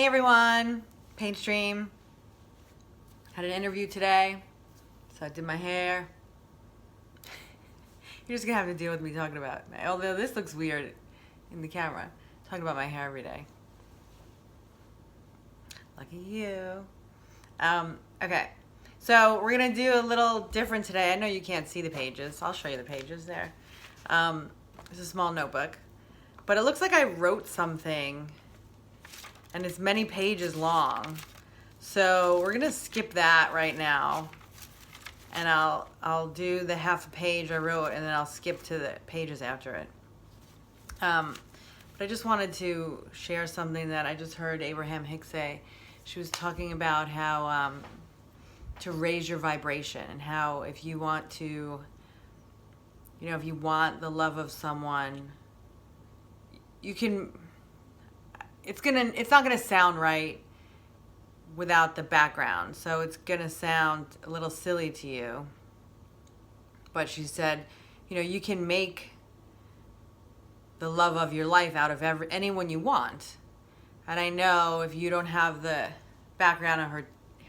Hey everyone, Paint Stream. Had an interview today, so I did my hair. You're just gonna have to deal with me talking about, although this looks weird in the camera, talking about my hair every day. Lucky you. Okay, so we're gonna do a little different today. I know you can't see the pages. I'll show you the pages there. It's a small notebook, but it looks like I wrote something and it's many pages long. So we're gonna skip that right now, and I'll do the half a page I wrote, and then I'll skip to the pages after it. But I just wanted to share something that I just heard Abraham Hicks say. She was talking about how to raise your vibration, and how if you want to, if you want the love of someone, you can. It's not gonna sound right without the background, so it's gonna sound a little silly to you. But she said, you can make the love of your life out of anyone you want. And I know if you don't have the background of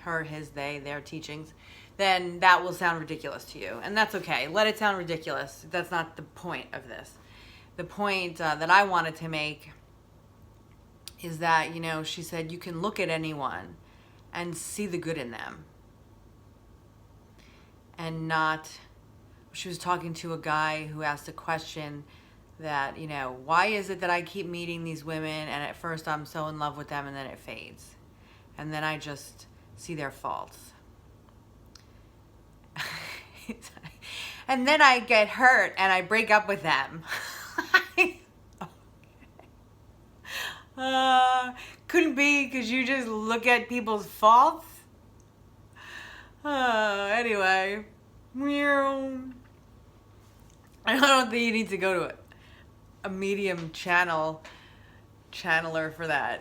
her, his, they, their teachings, then that will sound ridiculous to you, and that's okay. Let it sound ridiculous. That's not the point of this. The point that I wanted to make is that, she said you can look at anyone and see the good in them. And not, she was talking to a guy who asked a question that, why is it that I keep meeting these women and at first I'm so in love with them and then it fades? And then I just see their faults. And then I get hurt and I break up with them. Couldn't be because you just look at people's faults. Anyway, I don't think you need to go to a medium channeler for that.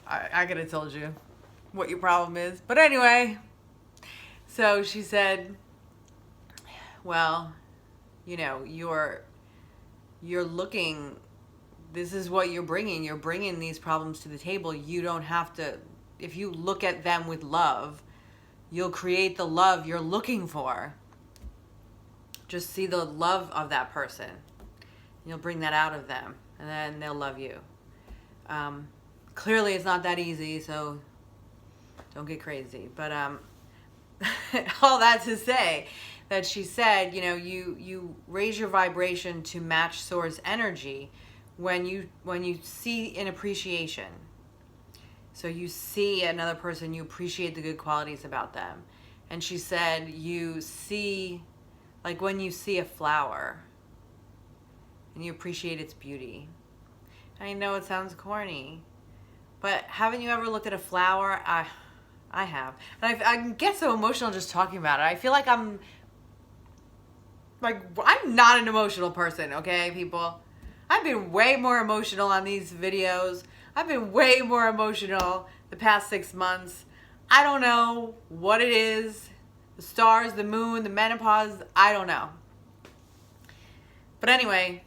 I could have told you what your problem is, but anyway. So she said, well, you're looking. This is what you're bringing. You're bringing these problems to the table. You don't have to, if you look at them with love, you'll create the love you're looking for. Just see the love of that person. You'll bring that out of them, and then they'll love you. Clearly it's not that easy, so don't get crazy. But all that to say that she said, you raise your vibration to match source energy when you see an appreciation. So you see another person, you appreciate the good qualities about them. And she said you see, like when you see a flower and you appreciate its beauty. I know it sounds corny, but haven't you ever looked at a flower? I have. And I get so emotional just talking about it. I feel like I'm not an emotional person, okay, people? I've been way more emotional on these videos. I've been way more emotional the past 6 months. I don't know what it is. The stars, the moon, the menopause, I don't know. But anyway,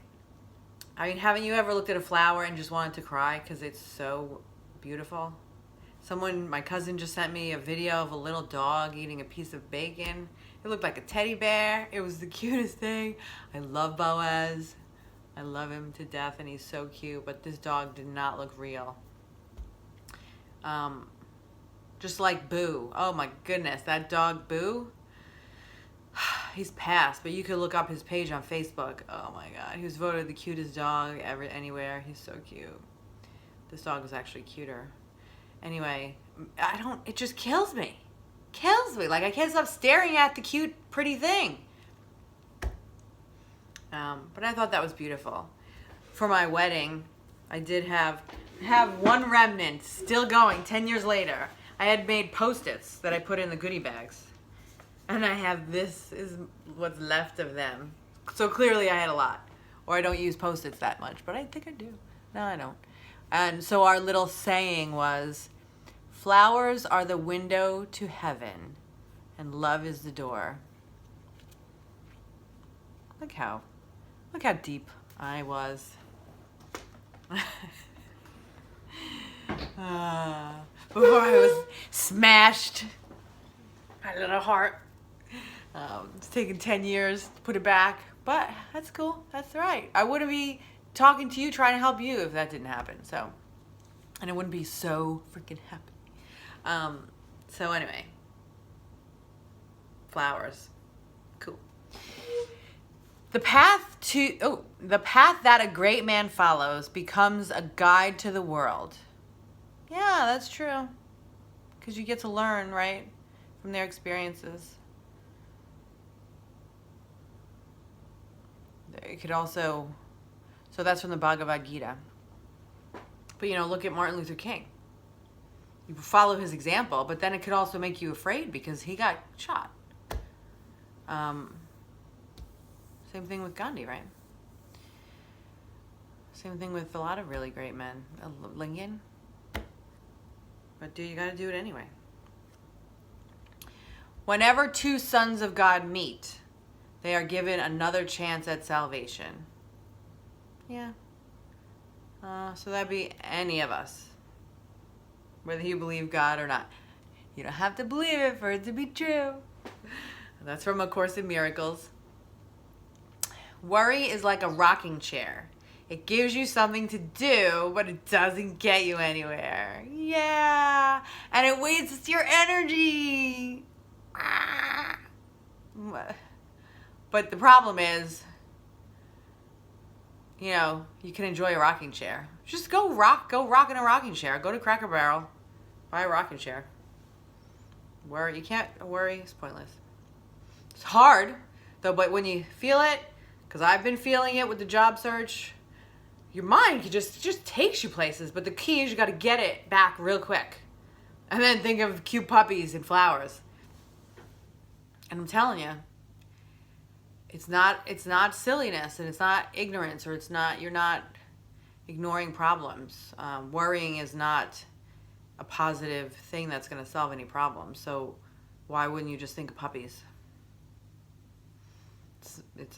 haven't you ever looked at a flower and just wanted to cry because it's so beautiful? My cousin just sent me a video of a little dog eating a piece of bacon. It looked like a teddy bear. It was the cutest thing. I love Boaz. I love him to death, and he's so cute, but this dog did not look real. Just like Boo. Oh my goodness, that dog Boo. He's passed, but you could look up his page on Facebook. Oh my God, he was voted the cutest dog ever anywhere. He's so cute. This dog was actually cuter. Anyway, it just kills me. Kills me. Like, I can't stop staring at the cute, pretty thing. But I thought that was beautiful. For my wedding, I did have one remnant still going 10 years later. I had made Post-its that I put in the goodie bags. And this is what's left of them. So clearly I had a lot. Or I don't use Post-its that much, but I think I do. No, I don't. And so our little saying was, flowers are the window to heaven, and love is the door. Look how deep I was. before I was smashed. My little heart. It's taken 10 years to put it back, but that's cool. That's all right. I wouldn't be talking to you trying to help you if that didn't happen. So, and I wouldn't be so freaking happy. So anyway, flowers, cool. The path that a great man follows becomes a guide to the world. Yeah, that's true. Because you get to learn, right, from their experiences. It could also, so that's from the Bhagavad Gita. But, look at Martin Luther King. You follow his example, but then it could also make you afraid because he got shot. Same thing with Gandhi, right? Same thing with a lot of really great men. Lincoln. But you got to do it anyway. Whenever two sons of God meet, they are given another chance at salvation. Yeah. So that'd be any of us. Whether you believe God or not. You don't have to believe it for it to be true. That's from A Course in Miracles. Worry is like a rocking chair. It gives you something to do, but it doesn't get you anywhere. Yeah. And it wastes your energy. But the problem is, you can enjoy a rocking chair. Just go rock in a rocking chair. Go to Cracker Barrel, buy a rocking chair. You can't worry. It's pointless. It's hard, though, but when you feel it, because I've been feeling it with the job search, your mind just takes you places. But the key is you got to get it back real quick. And then think of cute puppies and flowers. And I'm telling you, it's not silliness, and it's not ignorance, or you're not ignoring problems. Worrying is not a positive thing that's going to solve any problems. So why wouldn't you just think of puppies?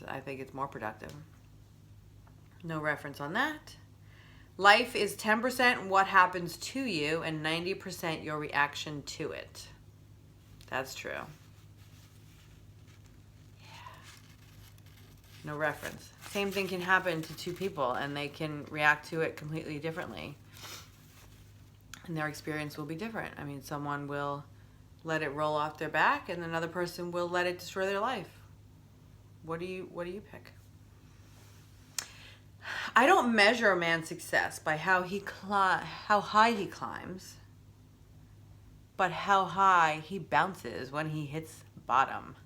I think it's more productive. No reference on that. Life is 10% what happens to you and 90% your reaction to it. That's true. No reference. Same thing can happen to two people, and they can react to it completely differently. And their experience will be different. I mean, someone will let it roll off their back, and another person will let it destroy their life. What do you pick? I don't measure a man's success by how high he climbs, but how high he bounces when he hits bottom.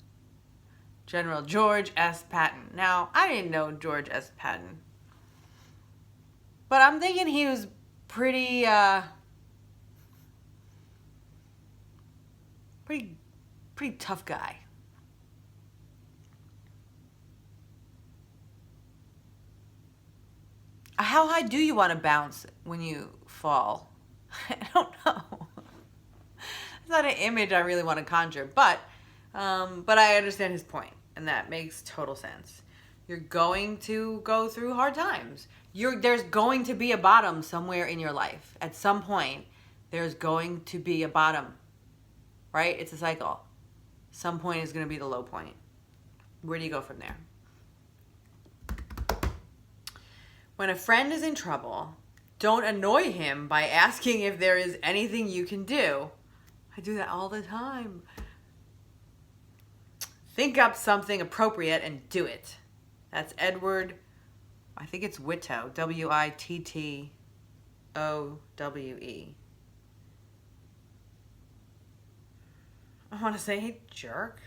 General George S. Patton. Now, I didn't know George S. Patton, but I'm thinking he was pretty tough guy. How high do you want to bounce when you fall? I don't know. It's not an image I really want to conjure, but I understand his point, and that makes total sense. You're going to go through hard times. There's going to be a bottom somewhere in your life. At some point, there's going to be a bottom, right? It's a cycle. Some point is going to be the low point. Where do you go from there? When a friend is in trouble, don't annoy him by asking if there is anything you can do. I do that all the time. Think up something appropriate and do it. That's Edward, I think it's Wittowe, Witttowe. I want to say, hey, jerk.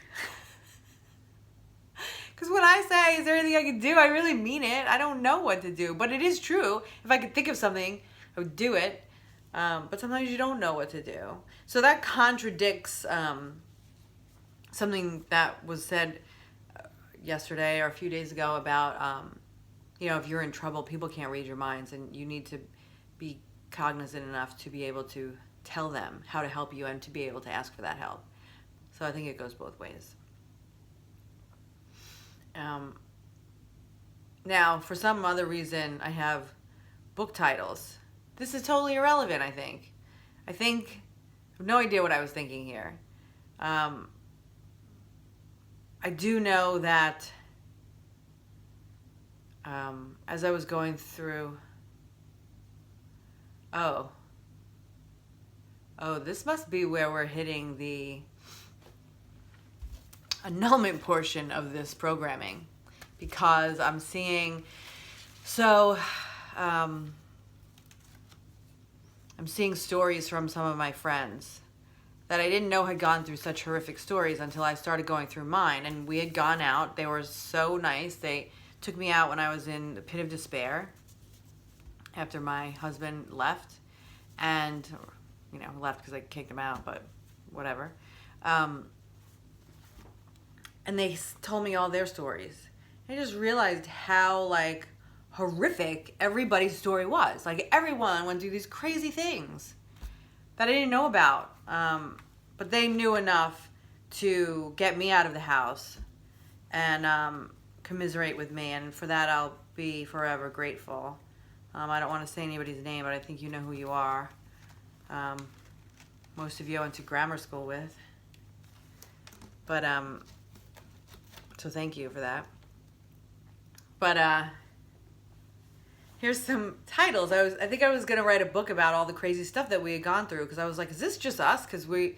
Because when I say, is there anything I can do, I really mean it. I don't know what to do. But it is true. If I could think of something, I would do it. But sometimes you don't know what to do. So that contradicts something that was said yesterday or a few days ago about, if you're in trouble, people can't read your minds. And you need to be cognizant enough to be able to tell them how to help you and to be able to ask for that help. So I think it goes both ways. Now, for some other reason, I have book titles. This is totally irrelevant, I think. I think have no idea what I was thinking here. I do know that as I was going through, oh, this must be where we're hitting the annulment portion of this programming, because I'm seeing, I'm seeing stories from some of my friends that I didn't know had gone through such horrific stories until I started going through mine. And we had gone out. They were so nice. They took me out when I was in the pit of despair after my husband left. And, left because I kicked him out, but whatever. And they told me all their stories. I just realized how, horrific everybody's story was. Everyone went through these crazy things that I didn't know about. But they knew enough to get me out of the house and commiserate with me. And for that, I'll be forever grateful. I don't want to say anybody's name, but I think you know who you are. Most of you I went to grammar school with. But, so thank you for that. But, here's some titles. I think I was going to write a book about all the crazy stuff that we had gone through, because I was like, is this just us? Because we,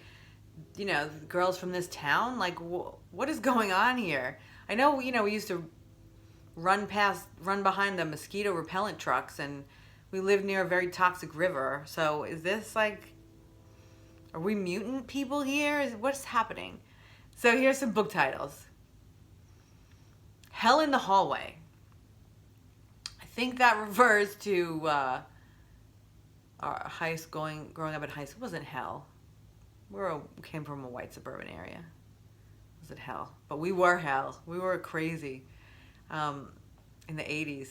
the girls from this town, what is going on here? I know, we used to run behind the mosquito repellent trucks, and we live near a very toxic river. So is this are we mutant people here? What's happening? So here's some book titles. Hell in the Hallway. I think that refers to our growing up in high school. It wasn't hell. We came from a white suburban area. It wasn't hell. But we were hell. We were crazy in the 80s.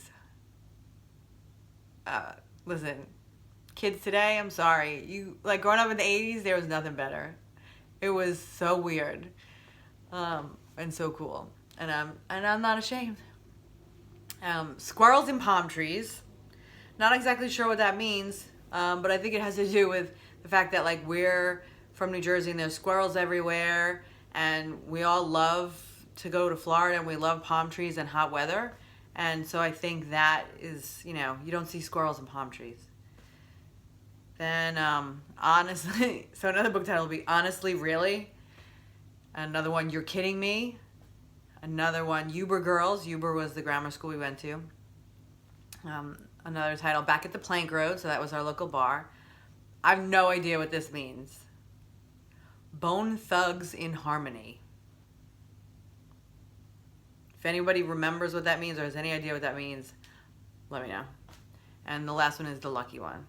Listen, kids today, I'm sorry. You growing up in the 80s, there was nothing better. It was so weird and so cool. And I'm not ashamed. Squirrels in palm trees. Not exactly sure what that means, but I think it has to do with the fact that we're from New Jersey and there's squirrels everywhere, and we all love to go to Florida, and we love palm trees and hot weather. And so I think that is, you don't see squirrels in palm trees. Then, honestly, so another book title will be Honestly, Really. Another one, You're Kidding Me. Another one, Uber Girls. Uber was the grammar school we went to. Another title, Back at the Plank Road. So that was our local bar. I have no idea what this means. Bone Thugs in Harmony. If anybody remembers what that means or has any idea what that means, let me know. And the last one is The Lucky One.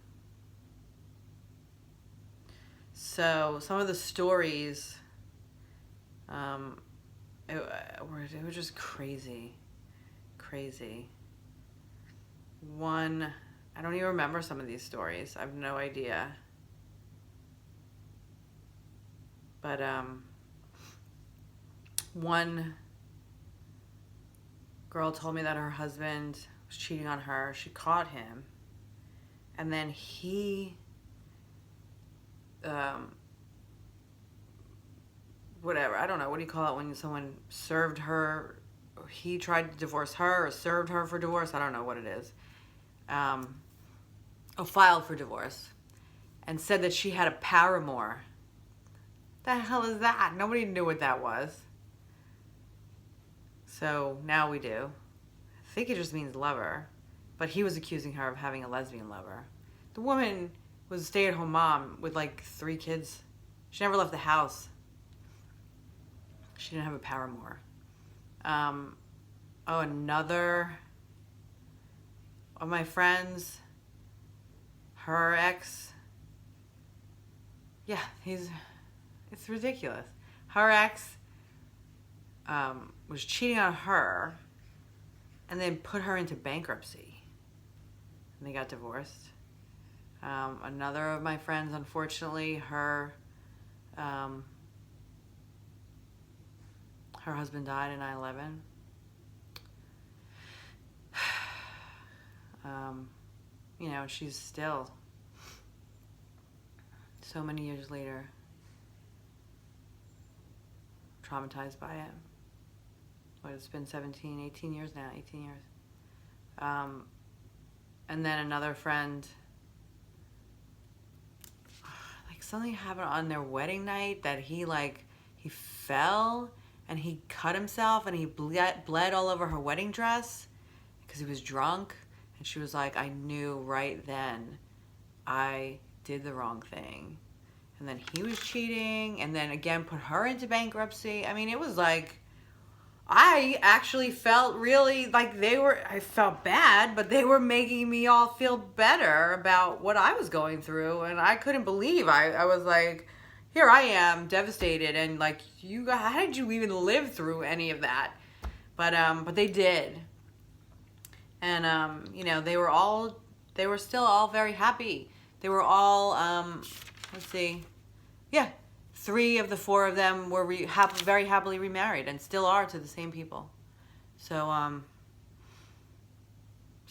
So some of the stories it was just crazy. One, I don't even remember some of these stories. I have no idea. But one girl told me that her husband was cheating on her. She caught him, and then he whatever, I don't know, what do you call it when someone served her, or he tried to divorce her or served her for divorce? I don't know what it is. Filed for divorce, and said that she had a paramour. The hell is that? Nobody knew what that was. So now we do. I think it just means lover, but he was accusing her of having a lesbian lover. The woman was a stay-at-home mom with 3 kids. She never left the house. She didn't have a paramour. Another of my friends, her ex, it's ridiculous. Her ex was cheating on her and then put her into bankruptcy. And they got divorced. Another of my friends, unfortunately, her husband died in 9/11. She's still so many years later, traumatized by it. What, it's been 18 years now, 18 years. And then another friend, like something happened on their wedding night that he fell and he cut himself and he bled all over her wedding dress because he was drunk. And she was like, I knew right then I did the wrong thing. And then he was cheating and then again put her into bankruptcy. I mean, it was like, I actually felt really like I felt bad, but they were making me all feel better about what I was going through. And I couldn't believe, I was like, here I am devastated. And like, how did you even live through any of that? But they did. And, they were still all very happy. They were all, let's see. Yeah. 3 of the 4 of them were very happily remarried and still are to the same people. So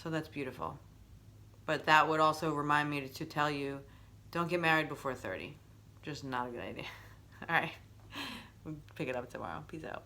that's beautiful. But that would also remind me to tell you, don't get married before 30. Just not a good idea. All right. We'll pick it up tomorrow. Peace out.